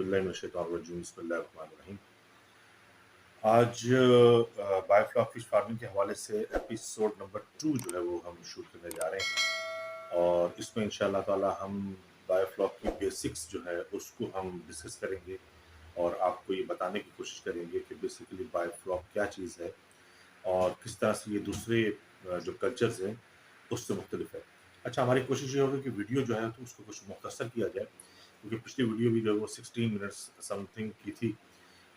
बिल्लाहि मिनश्शैतानिर्रजीम बिस्मिल्लाहिर्रहमानिर्रहीम। आज बायोफ्लॉक फिश फार्मिंग के हवाले से एपिसोड नंबर 2 जो है वो हम शूट करने जा रहे हैं और इसमें इंशाअल्लाह ताला हम बायोफ्लॉक की बेसिक्स जो है उसको हम डिस्कस करेंगे और आपको ये बताने की कोशिश करेंगे कि बेसिकली बायोफ्लॉक क्या चीज़ है और किस तरह से ये दूसरे जो कल्चर्स हैं उससे मुख्तलिफ है। अच्छा, हमारी कोशिश ये होगी कि वीडियो जो है तो उसको कुछ मुख्तसर किया जाए, क्योंकि पिछली वीडियो भी जो है वो 16 मिनट्स समथिंग की थी,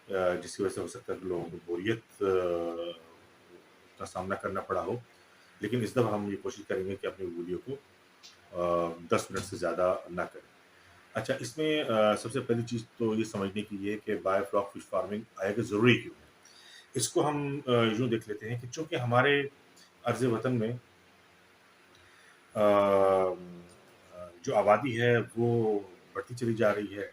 जिसकी वजह से हो सकता है कि लोगों को बोरियत का सामना करना पड़ा हो। लेकिन इस दफ़ा हम ये कोशिश करेंगे कि अपनी वीडियो को 10 मिनट से ज़्यादा ना करें। अच्छा, इसमें सबसे पहली चीज़ तो ये समझने की है कि बायोफ्लॉक फिश फार्मिंग आएगा ज़रूरी क्यों है? इसको हम यूँ देख लेते हैं कि चूँकि हमारे अर्ज़ वतन में जो आबादी है वो बढ़ती चली जा रही है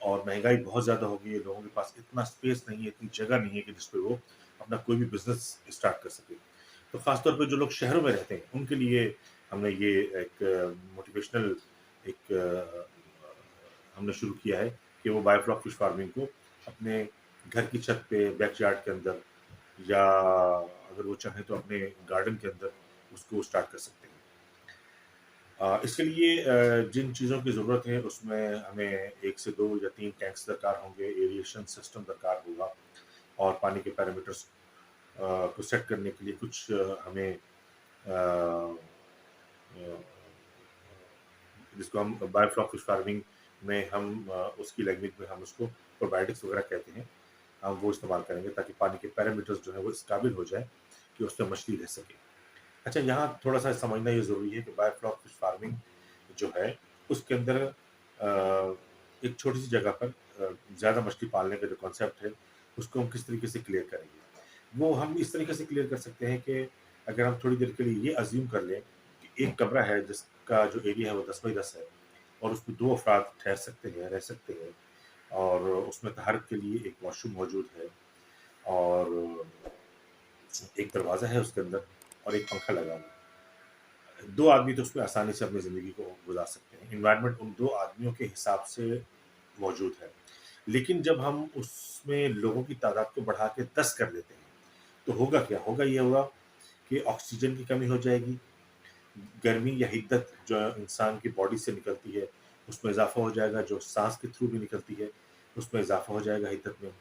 और महंगाई बहुत ज़्यादा हो गई है। लोगों के पास इतना स्पेस नहीं है, इतनी जगह नहीं है कि जिस पे वो अपना कोई भी बिज़नेस स्टार्ट कर सके। तो ख़ास तौर पे जो लोग शहरों में रहते हैं, उनके लिए हमने ये एक मोटिवेशनल एक हमने शुरू किया है कि वो बायोफ्लॉक फिश फार्मिंग को अपने घर की छत पे, बैकयार्ड के अंदर या अगर वो चाहें तो अपने गार्डन के अंदर उसको स्टार्ट कर सकते हैं। इसके लिए जिन चीज़ों की ज़रूरत है उसमें हमें 1 से 2 या 3 टैंक्स दरकार होंगे, एरिएशन सिस्टम दरकार होगा और पानी के पैरामीटर्स को सेट करने के लिए कुछ हमें अ, अ, जिसको हम बायोफ्लॉक फिश फार्मिंग में हम उसकी लैंग्वेज में हम उसको प्रोबायोटिक्स वगैरह कहते हैं, हम वो इस्तेमाल करेंगे ताकि पानी के पैरामीटर्स जो है वो इस काबिल हो जाए कि उसमें मछली रह सके। अच्छा, यहाँ थोड़ा-सा समझना ये ज़रूरी है कि बायोफ्लॉक फिश फार्मिंग जो है, उसके अंदर एक छोटी-सी जगह पर ज़्यादा मछली पालने का जो कॉन्सेप्ट है, उसको हम किस तरीके से क्लियर करेंगे। वो हम इस तरीके से क्लियर कर सकते हैं कि अगर हम थोड़ी देर के लिए ये अज़्यूम कर लें कि एक कमरा है जिसका जो एरिया है वो 10 बाई 10 है और उसमें 2 अफ़राद ठहर सकते हैं, रह सकते हैं और उसमें तहारत के लिए एक वॉशरूम मौजूद है और एक दरवाज़ा है उसके अंदर और एक पंखा लगा हुआ है। 2 आदमी तो उसमें आसानी से अपनी ज़िंदगी को गुज़ार सकते हैं। एनवायरनमेंट उन 2 आदमियों के हिसाब से मौजूद है। लेकिन जब हम उसमें लोगों की तादाद को बढ़ा के 10 कर लेते हैं, तो होगा क्या? होगा ये होगा कि ऑक्सीजन की कमी हो जाएगी, गर्मी या हिद्दत जो इंसान की बॉडी से निकलती है, उसमें इज़ाफ़ा हो जाएगा, जो साँस के थ्रू भी निकलती है, उसमें इज़ाफ़ा हो जाएगा हिद्दत में।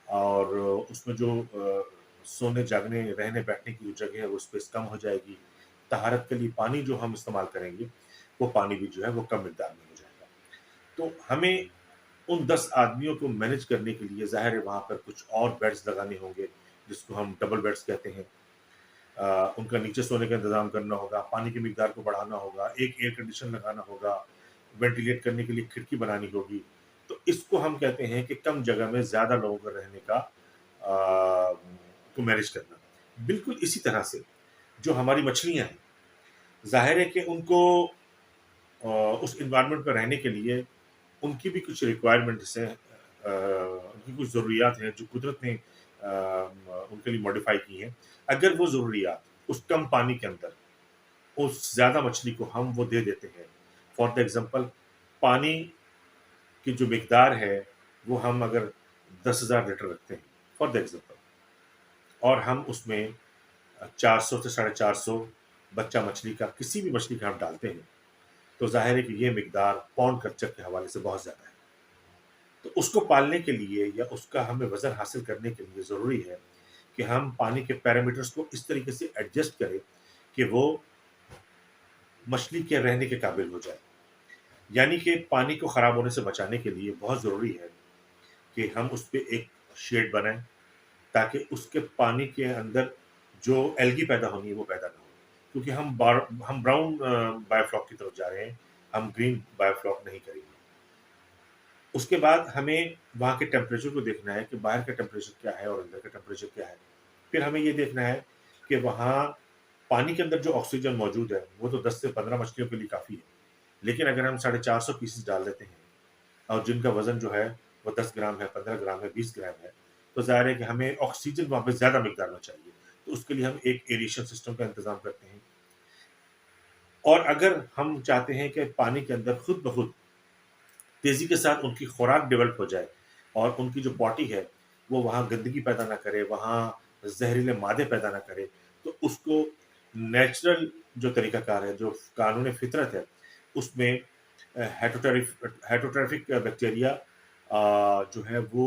और उसमें जो सोने, जागने, रहने, बैठने की जो जगह है, वो स्पेस कम हो जाएगी। तहारत के लिए पानी जो हम इस्तेमाल करेंगे, वो पानी भी जो है वो कम मिक़दार में हो जाएगा। तो हमें उन 10 आदमियों को मैनेज करने के लिए ज़ाहिर है वहाँ पर कुछ और बेड्स लगाने होंगे, जिसको हम डबल बेड्स कहते हैं। उनका नीचे सोने का इंतज़ाम करना होगा, पानी की मिक़दार को बढ़ाना होगा, एक एयर कंडीशन लगाना होगा, वेंटिलेट करने के लिए खिड़की बनानी होगी। तो इसको हम कहते हैं कि कम जगह में ज़्यादा लोगों को रहने का को मैनेज करना। बिल्कुल इसी तरह से जो हमारी मछलियाँ हैं, ज़ाहिर है कि उनको उस एनवायरनमेंट में रहने के लिए उनकी भी कुछ रिक्वायरमेंट्स हैं, उनकी कुछ ज़रूरियात हैं जो कुदरत ने उनके लिए मॉडिफ़ाई की हैं। अगर वो ज़रूरियात उस कम पानी के अंदर, उस ज़्यादा मछली को हम वो दे देते हैं। फॉर द एग्ज़ाम्पल, पानी की जो मिक़दार है, वो हम अगर 10,000 लीटर रखते हैं, फॉर द एग्ज़ाम्पल, और हम उसमें 400 से 450 बच्चा मछली का, किसी भी मछली का हम डालते हैं, तो ज़ाहिर है कि ये मिक़दार पॉन्ड कल्चर के हवाले से बहुत ज़्यादा है। तो उसको पालने के लिए या उसका हमें वज़न हासिल करने के लिए ज़रूरी है कि हम पानी के पैरामीटर्स को इस तरीके से एडजस्ट करें कि वो मछली के रहने के काबिल हो जाए। यानी कि पानी को ख़राब होने से बचाने के लिए बहुत ज़रूरी है कि हम उस पे एक शेड बनाएँ, ताकि उसके पानी के अंदर जो एल्गी पैदा होनी है, वो पैदा ना हो। क्योंकि हम ब्राउन बायोफ्लॉक की तरफ जा रहे हैं, हम ग्रीन बायोफ्लॉक नहीं करेंगे। उसके बाद हमें वहाँ के टेम्परेचर को देखना है कि बाहर का टेम्परेचर क्या है और अंदर का टेम्परेचर क्या है। फिर हमें ये देखना है कि वहाँ पानी के अंदर जो ऑक्सीजन मौजूद है, वो तो 10 से 15 मछलियों के लिए काफ़ी है। लेकिन अगर हम 450 पीसेस डाल देते हैं और जिनका वज़न जो है वो 10 ग्राम है, 15 ग्राम है, 20 ग्राम है, तो ज़ाहिर है कि हमें ऑक्सीजन वहाँ पे ज़्यादा मिक़दार में चाहिए। तो उसके लिए हम एक एरेशन सिस्टम का इंतज़ाम करते हैं। और अगर हम चाहते हैं कि पानी के अंदर खुद ब खुद तेज़ी के साथ उनकी खुराक डेवलप हो जाए और उनकी जो पॉटी है वो वहाँ गंदगी पैदा ना करे, वहाँ जहरीले मादे पैदा ना करे, तो उसको नेचुरल जो तरीक़ाकार है, जो कानून फितरत है, उसमें हेटरोट्रॉफिक बैक्टीरिया जो है वो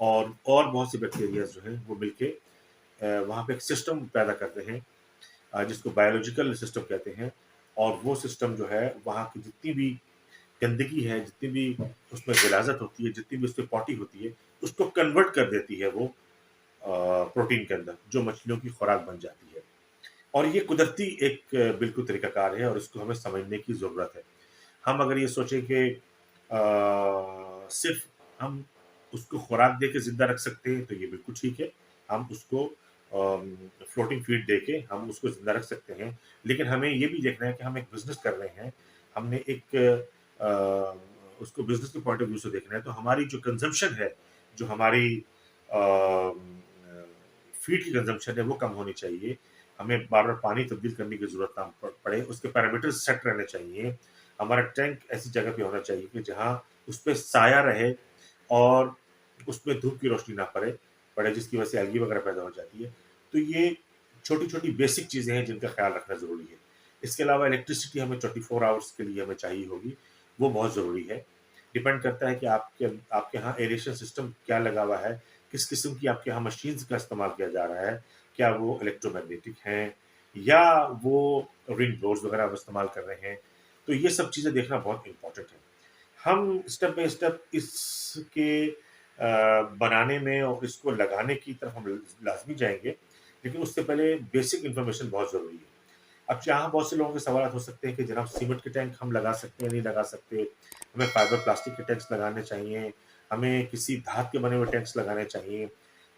और बहुत सी बैक्टीरियाज़ जो हैं वो मिलके वहाँ पे एक सिस्टम पैदा करते हैं जिसको बायोलॉजिकल सिस्टम कहते हैं, और वो सिस्टम जो है वहाँ की जितनी भी गंदगी है, जितनी भी उसमें ग़िलाज़त होती है, जितनी भी उसमें पॉटी होती है, उसको कन्वर्ट कर देती है वो प्रोटीन के अंदर, जो मछलियों की खुराक बन जाती है। और ये कुदरती एक बिल्कुल तरीक़ाकार है और इसको हमें समझने की ज़रूरत है। हम अगर ये सोचें कि सिर्फ़ हम उसको खुराक दे के ज़िंदा रख सकते हैं, तो ये बिल्कुल ठीक है। हम उसको फ्लोटिंग फ़ीड दे के हम उसको ज़िंदा रख सकते हैं। लेकिन हमें ये भी देखना है कि हम एक बिज़नेस कर रहे हैं। हमने एक उसको बिज़नेस के पॉइंट ऑफ व्यू से देखना है, तो हमारी जो कंज़म्पशन है, जो हमारी फ़ीड की कंज़म्पशन है, वो कम होनी चाहिए। हमें बार-बार पानी तब्दील करने की ज़रूरत ना पड़े, उसके पैरामीटर्स सेट रहने चाहिए। हमारा टैंक ऐसी जगह पे होना चाहिए कि जहाँ उसपे साया रहे और उसमें धूप की रोशनी ना पड़े जिसकी वजह से एल्गी वगैरह पैदा हो जाती है। तो ये छोटी-छोटी बेसिक चीज़ें हैं जिनका ख़्याल रखना ज़रूरी है। इसके अलावा इलेक्ट्रिसिटी हमें 24 आवर्स के लिए हमें चाहिए होगी, वो बहुत ज़रूरी है। डिपेंड करता है कि आपके यहाँ एरेशन सिस्टम क्या लगा हुआ है, किस किस्म की आपके यहाँ मशीन्स का इस्तेमाल किया जा रहा है, क्या वो इलेक्ट्रोमैग्नेटिक हैं या वो विंड ब्लोअर्स वगैरह आप इस्तेमाल कर रहे हैं। तो ये सब चीज़ें देखना बहुत इम्पोर्टेंट है। हम स्टेप बाय स्टेप इसके बनाने में और इसको लगाने की तरफ हम लाज़मी जाएँगे, लेकिन उससे पहले बेसिक इन्फॉर्मेशन बहुत ज़रूरी है। अब यहाँ बहुत से लोगों के सवालात हो सकते हैं कि जनाब सीमेंट के टैंक हम लगा सकते हैं, नहीं लगा सकते, हमें फाइबर प्लास्टिक के टैंक्स लगाने चाहिए, हमें किसी धात के बने हुए टैंक्स लगाने चाहिए।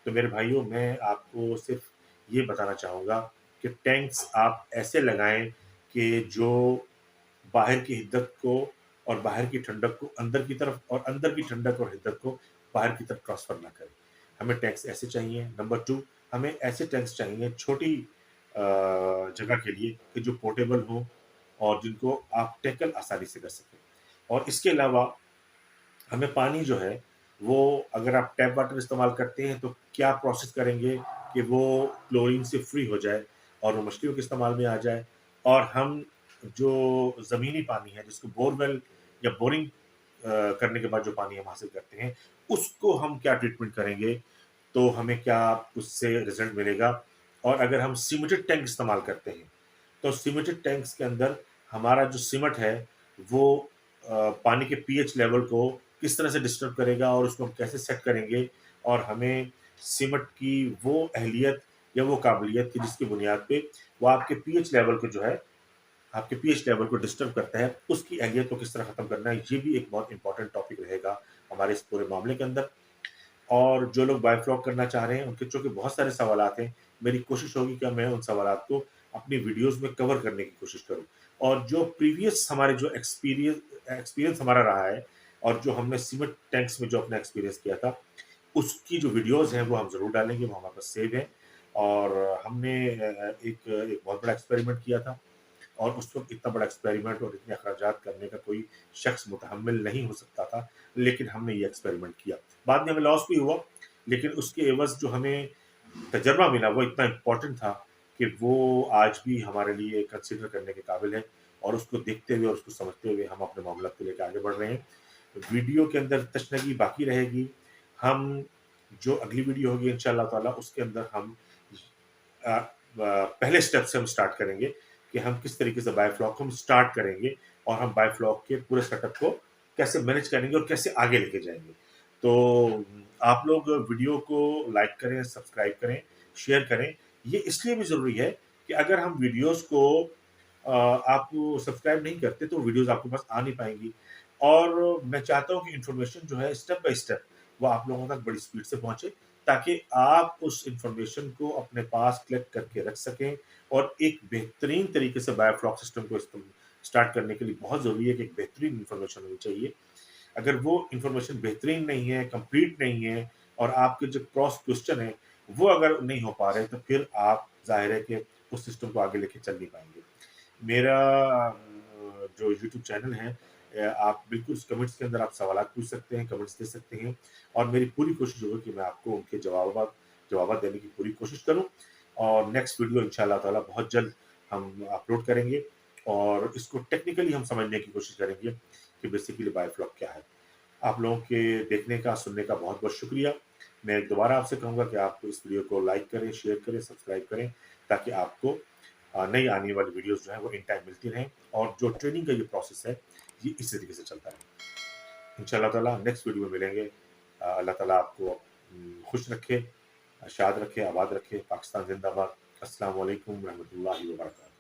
तो मेरे भाइयों, मैं आपको सिर्फ़ ये बताना चाहूँगा कि टैंक्स आप ऐसे लगाएँ कि जो बाहर की हिद्दत को और बाहर की ठंडक को अंदर की तरफ और अंदर की ठंडक और हिद्दत को बाहर की तरफ ट्रांसफ़र ना करें। हमें टैंक्स ऐसे चाहिए। नंबर 2, हमें ऐसे टैंक्स चाहिए छोटी जगह के लिए कि जो पोर्टेबल हों और जिनको आप टैकल आसानी से कर सकें। और इसके अलावा हमें पानी जो है, वो अगर आप टैप वाटर इस्तेमाल करते हैं, तो क्या प्रोसेस करेंगे कि वो क्लोरीन से फ्री हो जाए और वो मछलियों के इस्तेमाल में आ जाए, और हम जो ज़मीनी पानी है, जिसको बोरवेल या बोरिंग करने के बाद जो पानी हम हासिल करते हैं, उसको हम क्या ट्रीटमेंट करेंगे, तो हमें क्या उससे रिज़ल्ट मिलेगा। और अगर हम सीमेंटेड टैंक इस्तेमाल करते हैं, तो सीमेंटेड टैंक्स के अंदर हमारा जो सीमेंट है, वो पानी के पीएच लेवल को किस तरह से डिस्टर्ब करेगा और उसको हम कैसे सेट करेंगे, और हमें सीमेंट की वो अहलियत या वो काबिलियत की जिसकी बुनियाद पे वो आपके पीएच लेवल को जो है, आपके पीएच लेवल को डिस्टर्ब करता है, उसकी अहलियत को किस तरह खत्म करना है, ये भी एक बहुत इंपॉर्टेंट टॉपिक रहेगा हमारे इस पूरे मामले के अंदर। और जो लोग बायोफ्लॉग करना चाह रहे हैं, उनके चूँकि बहुत सारे सवालात हैं, मेरी कोशिश होगी कि मैं उन सवालात को अपनी वीडियोज़ में कवर करने की कोशिश करूँ। और जो प्रीवियस हमारे जो एक्सपीरियंस हमारा रहा है और जो हमने सीमेंट टैंक्स में जो अपना एक्सपीरियंस किया था, उसकी जो वीडियोज़ हैं वो हम ज़रूर डालेंगे, वो हमारे पास सेव हैं। और हमने एक बहुत बड़ा एक्सपेरिमेंट किया था, और उस वक़्त इतना बड़ा एक्सपेरिमेंट और इतने अखराजात करने का कोई शख्स मुतहम्मिल नहीं हो सकता था, लेकिन हमने ये एक्सपेरिमेंट किया। बाद में हमें लॉस भी हुआ, लेकिन उसके एवज़ जो हमें तजर्बा मिला वो इतना इम्पोर्टेंट था कि वो आज भी हमारे लिए कंसीडर करने के काबिल है, और उसको देखते हुए और उसको समझते हुए हम अपने मामलात को लेके आगे बढ़ रहे हैं। वीडियो के अंदर तशनगी बाकी रहेगी। हम जो अगली वीडियो होगी इंशाअल्लाह ताला, उसके अंदर हम पहले स्टेप से हम स्टार्ट करेंगे कि हम किस तरीके से बायोफ्लॉग को हम स्टार्ट करेंगे और हम बायोफ्लॉग के पूरे सेटअप को कैसे मैनेज करेंगे और कैसे आगे लेके जाएँगे। तो आप लोग वीडियो को लाइक करें, सब्सक्राइब करें, शेयर करें। ये इसलिए भी ज़रूरी है कि अगर हम वीडियोज़ को आप सब्सक्राइब नहीं करते, तो वीडियोज़ आपके पास आ नहीं पाएँगी। और मैं चाहता हूँ कि इन्फॉर्मेशन जो है स्टेप बाय स्टेप वो आप लोगों तक बड़ी स्पीड से पहुँचे, ताकि आप उस इन्फॉर्मेशन को अपने पास कलेक्ट करके रख सकें, और एक बेहतरीन तरीके से बायोफ्लॉग सिस्टम को स्टार्ट करने के लिए बहुत ज़रूरी है कि एक बेहतरीन इन्फॉर्मेशन होनी चाहिए। अगर वो इन्फॉर्मेशन बेहतरीन नहीं है, कंप्लीट नहीं है, और आपके जो क्रॉस क्वेश्चन है, वो अगर नहीं हो पा रहे, तो फिर आप ज़ाहिर है कि उस सिस्टम को आगे लेके चल नहीं पाएँगे। मेरा जो यूट्यूब चैनल है, आप बिल्कुल उस कमेंट्स के अंदर आप सवालात पूछ सकते हैं, कमेंट्स दे सकते हैं, और मेरी पूरी कोशिश होगी कि मैं आपको उनके जवाबात देने की पूरी कोशिश करूँ। और नेक्स्ट वीडियो इंशाअल्लाह ताला बहुत जल्द हम अपलोड करेंगे, और इसको टेक्निकली हम समझने की कोशिश करेंगे कि बेसिकली बायोफ्लॉक क्या है। आप लोगों के देखने का, सुनने का बहुत-बहुत शुक्रिया। मैं दोबारा आपसे कहूँगा कि आप इस वीडियो को लाइक करें, शेयर करें, सब्सक्राइब करें, ताकि आपको नई आने वाली वीडियोज़ जो हैं वो इन टाइम मिलती रहें, और जो ट्रेनिंग का ये प्रोसेस है, ये इसी तरीके से चलता रहे। इंशाअल्लाह ताला नेक्स्ट वीडियो में मिलेंगे। अल्लाह ताला आपको खुश रखे, शाद रखे, आबाद रखे। पाकिस्तान ज़िंदाबाद। अस्सलामु अलैकुम रहमतुल्लाहि व बरकातहू।